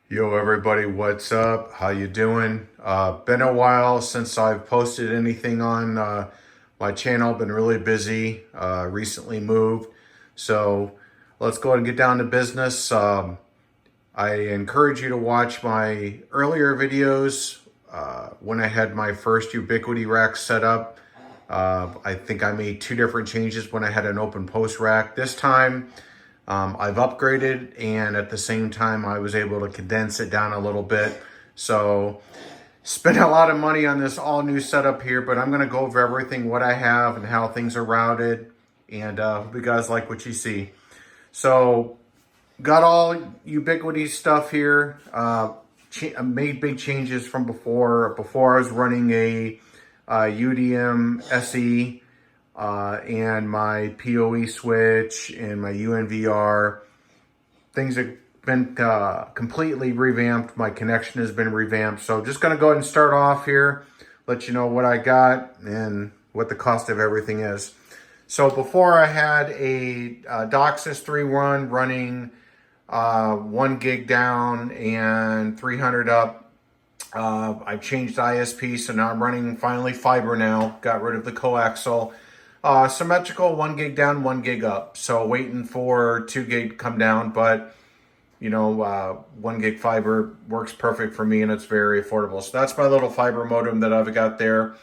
Yo everybody, what's up? How you doing? Been a while since I've posted anything on my channel. Been really busy. Recently moved, so let's go ahead and get down to business. I encourage you to watch my earlier videos when I had my first Ubiquiti rack set up. I think I made two different changes when I had an open post rack. This time I've upgraded, and at the same time I was able to condense it down a little bit. So spent a lot of money on this all new setup here, but I'm going to go over everything, what I have and how things are routed, and hope you guys like what you see. So got all Ubiquiti stuff here. Made big changes from before. Before I was running a UDM SE and my PoE switch and my UNVR. Things have been completely revamped. My connection has been revamped. So just going to go ahead and start off here, let you know what I got and what the cost of everything is. So before I had a DOCSIS 3.1 running 1 gig down and 300 up. I changed ISP, so now I'm running finally fiber now. Got rid of the coaxial. Symmetrical, 1 gig down, 1 gig up. So waiting for 2 gig to come down, but you know, 1 gig fiber works perfect for me and it's very affordable. So that's my little fiber modem that I've got there.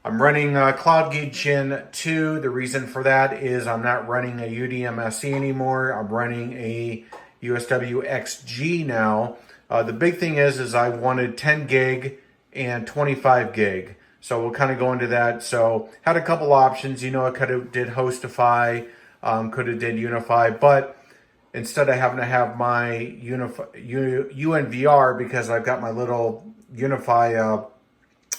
I'm running CloudGate Gen 2. The reason for that is I'm not running a UDM SE anymore. I'm running a USW XG now. The big thing is I wanted 10 gig and 25 gig. So we'll kind of go into that. So had a couple options. You know, I could have did Hostify, could have did Unify, but instead of having to have my UNVR, because I've got my little Unify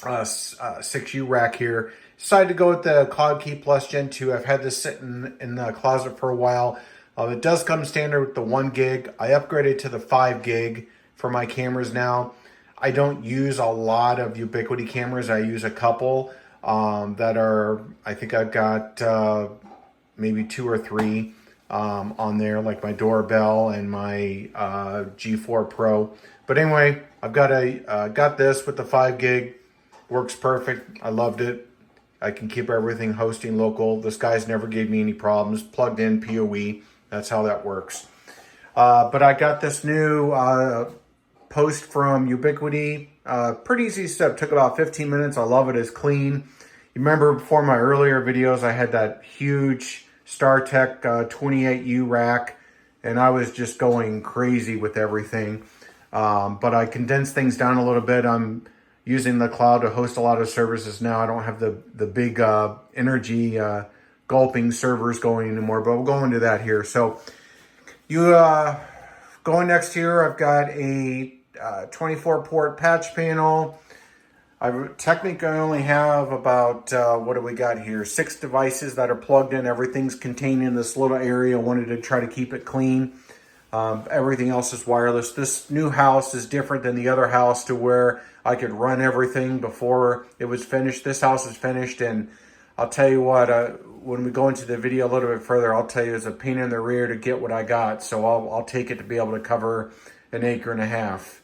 6U rack here, decided to go with the CloudKey Plus Gen 2. I've had this sitting in the closet for a while. It does come standard with the 1 gig. I upgraded to the 5 gig for my cameras now. I don't use a lot of Ubiquiti cameras. I use a couple that are, I think I've got maybe 2 or 3 on there, like my doorbell and my G4 Pro. But anyway, I've got this with the 5 gig. Works perfect. I loved it. I can keep everything hosting local. This guy's never gave me any problems. Plugged in PoE. That's how that works. But I got this new post from Ubiquiti. Pretty easy step. Took about 15 minutes. I love it. It's clean. You remember before my earlier videos, I had that huge StarTech 28U rack, and I was just going crazy with everything. But I condensed things down a little bit. I'm using the cloud to host a lot of services now. I don't have the big energy gulping servers going anymore, but we'll go into that here. So you going next here, I've got a 24 port patch panel. I technically only have about, what do we got here? 6 devices that are plugged in. Everything's contained in this little area. I wanted to try to keep it clean. Everything else is wireless. This new house is different than the other house to where I could run everything before it was finished. This house is finished, and I'll tell you what, when we go into the video a little bit further, I'll tell you it's a pain in the rear to get what I got. So I'll take it to be able to cover an acre and a half.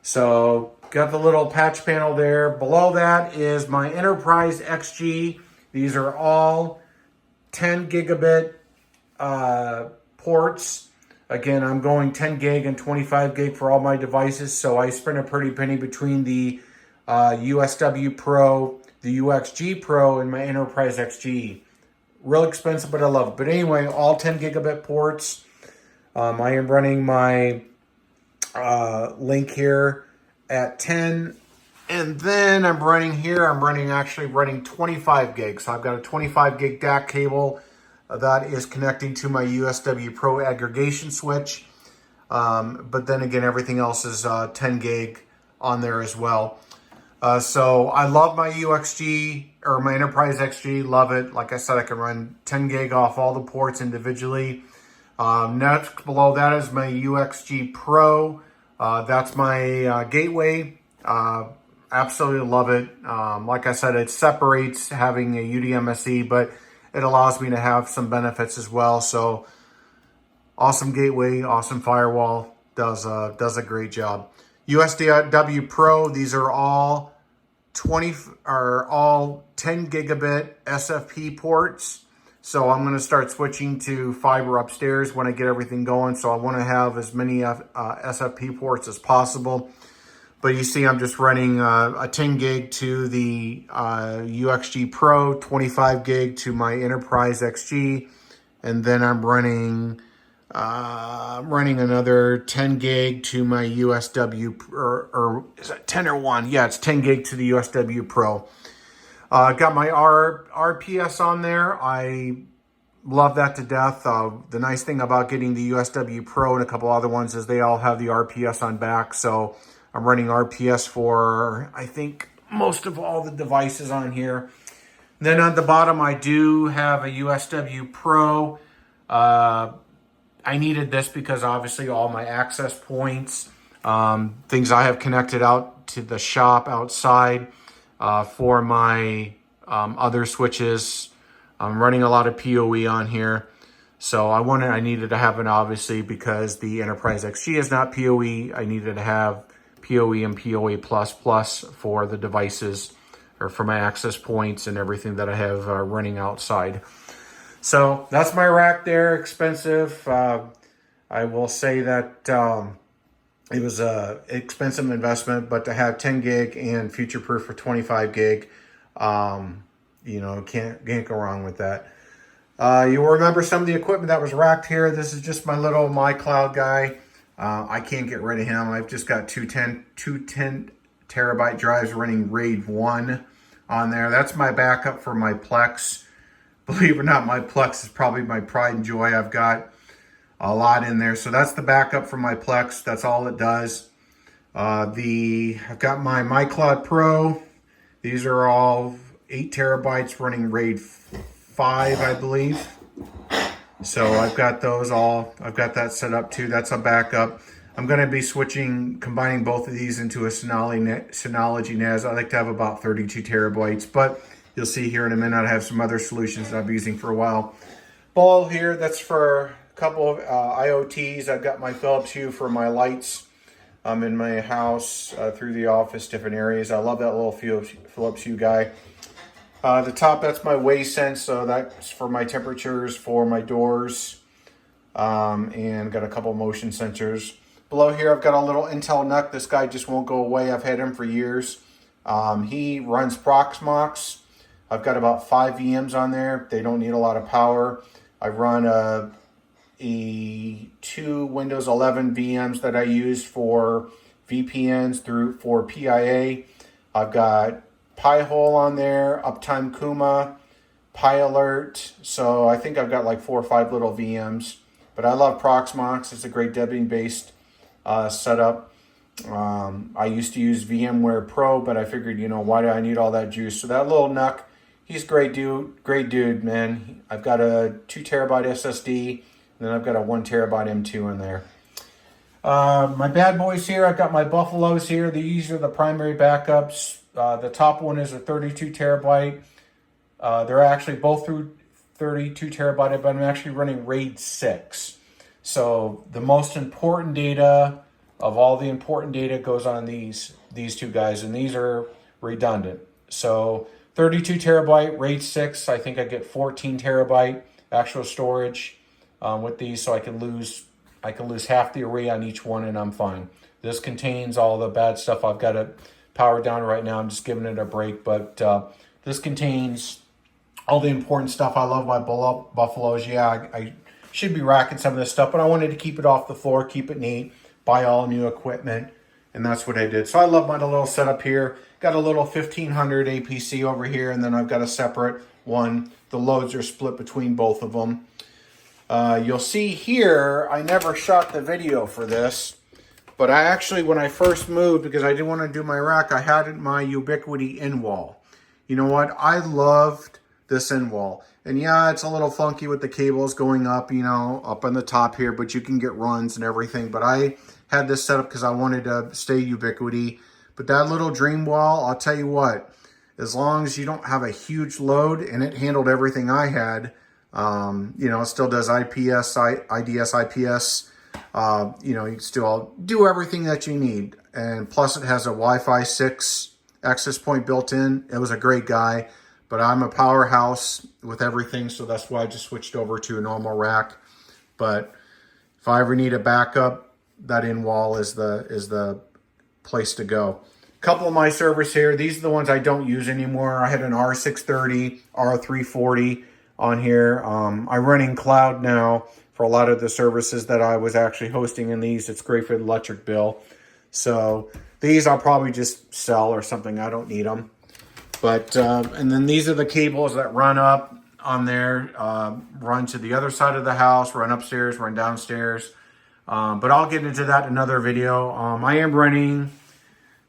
So got the little patch panel there. Below that is my Enterprise XG. These are all 10 gigabit ports. Again, I'm going 10 gig and 25 gig for all my devices. So I spent a pretty penny between the USW Pro, the UXG Pro, and my Enterprise XG. Real expensive, but I love it. But anyway, all 10 gigabit ports. I am running my link here at 10. And then I'm actually running 25 gigs. So I've got a 25 gig DAC cable that is connecting to my USW Pro aggregation switch. But then again, everything else is 10 gig on there as well. So I love my UXG or my Enterprise XG, love it. Like I said, I can run 10 gig off all the ports individually. Next below that is my UXG Pro. That's my gateway. Absolutely love it. Like I said, it separates having a UDM SE, but it allows me to have some benefits as well. So awesome gateway, awesome firewall. does a great job. USW Pro, these are all 10 gigabit SFP ports. So I'm going to start switching to fiber upstairs when I get everything going. So I want to have as many SFP ports as possible. But you see, I'm just running a 10 gig to the UXG Pro, 25 gig to my Enterprise XG, and then I'm running another 10 gig to my USW, or is that 10 or 1? Yeah, it's 10 gig to the USW Pro. Got my RPS on there. I love that to death. The nice thing about getting the USW Pro and a couple other ones is they all have the RPS on back. So I'm running RPS for, I think, most of all the devices on here. Then at the bottom, I do have a USW Pro. I needed this because obviously all my access points, things I have connected out to the shop outside for my other switches. I'm running a lot of PoE on here. So I needed to have it obviously because the Enterprise XG is not PoE. I needed to have PoE and PoE++ for the devices or for my access points and everything that I have running outside. So that's my rack there, expensive. I will say that it was a expensive investment, but to have 10 gig and future-proof for 25 gig, you know, can't go wrong with that. You'll remember some of the equipment that was racked here. This is just my little MyCloud guy. I can't get rid of him. I've just got two 10 terabyte drives running RAID 1 on there. That's my backup for my Plex. Believe it or not, my Plex is probably my pride and joy. I've got a lot in there. So that's the backup for my Plex. That's all it does. I've got my MyCloud Pro. These are all 8 terabytes running RAID 5, I believe. So I've got those all. I've got that set up too. That's a backup. I'm going to be combining both of these into a Synology NAS. I like to have about 32 terabytes, but you'll see here in a minute I have some other solutions that I've been using for a while. Ball here, that's for a couple of IoTs. I've got my Philips Hue for my lights in my house, through the office, different areas. I love that little Philips Hue guy. The top, that's my WaveSense, so that's for my temperatures, for my doors, and got a couple motion sensors. Below here, I've got a little Intel NUC. This guy just won't go away. I've had him for years. He runs Proxmox. I've got about 5 VMs on there. They don't need a lot of power. I run 2 Windows 11 VMs that I use for VPNs for PIA. I've got Pi-hole on there, Uptime Kuma, Pi-alert. So I think I've got like 4 or 5 little VMs. But I love Proxmox. It's a great Debian-based setup. I used to use VMware Pro, but I figured, why do I need all that juice? So that little NUC, he's great dude, man. I've got a 2 terabyte SSD, and then I've got a 1 terabyte M2 in there. My bad boys here, I've got my Buffaloes here. These are the primary backups. The top one is a 32 terabyte. They're actually both through 32 terabyte, but I'm actually running RAID 6. So the most important data of all the important data goes on these 2 guys, and these are redundant. So 32 terabyte, RAID 6, I think I get 14 terabyte actual storage with these, so I can lose half the array on each one, and I'm fine. This contains all the bad stuff. I've got it powered down right now. I'm just giving it a break, but this contains all the important stuff. I love my Buffaloes. Yeah, I should be racking some of this stuff, but I wanted to keep it off the floor, keep it neat, buy all new equipment, and that's what I did. So I love my little setup here. Got a little 1500 APC over here, and then I've got a separate one. The loads are split between both of them. You'll see here, I never shot the video for this, but I actually, when I first moved, because I didn't want to do my rack, I had my Ubiquiti end wall. You know what? I loved this end wall. And yeah, it's a little funky with the cables going up, up on the top here, but you can get runs and everything. But I had this set up because I wanted to stay Ubiquiti. But that little dream wall, I'll tell you what, as long as you don't have a huge load, and it handled everything I had, it still does IDS, IPS, You know, you can still do everything that you need. And plus it has a Wi-Fi 6 access point built in. It was a great guy, but I'm a powerhouse with everything, so that's why I just switched over to a normal rack. But if I ever need a backup, that in wall is the place to go. A couple of my servers here, these are the ones I don't use anymore. I had an R630, R340 on here. I'm running cloud now for a lot of the services that I was actually hosting in these. It's great for the electric bill. So these I'll probably just sell or something. I don't need them. But, and then these are the cables that run up on there, run to the other side of the house, run upstairs, run downstairs. But I'll get into that in another video. I am running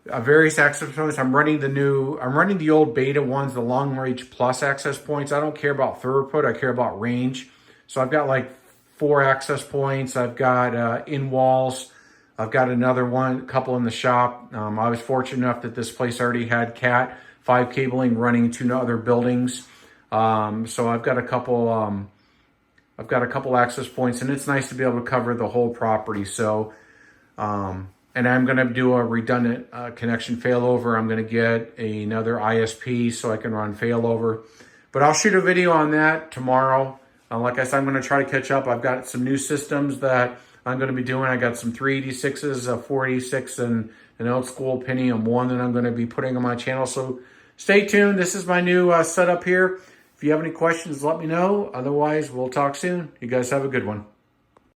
various access points. I'm running the old beta ones, the long range plus access points. I don't care about throughput, I care about range. So I've got like 4 access points. I've got in walls. I've got another one, a couple in the shop. I was fortunate enough that this place already had Cat 5 cabling running to other buildings. So I've got a couple access points, and it's nice to be able to cover the whole property. So, and I'm going to do a redundant connection failover. I'm going to get another ISP so I can run failover. But I'll shoot a video on that tomorrow. Like I said, I'm going to try to catch up. I've got some new systems that I'm going to be doing. I got some 386s, a 486, and an old school Pentium 1 that I'm going to be putting on my channel. So stay tuned. This is my new setup here. If you have any questions, let me know. Otherwise, we'll talk soon. You guys have a good one.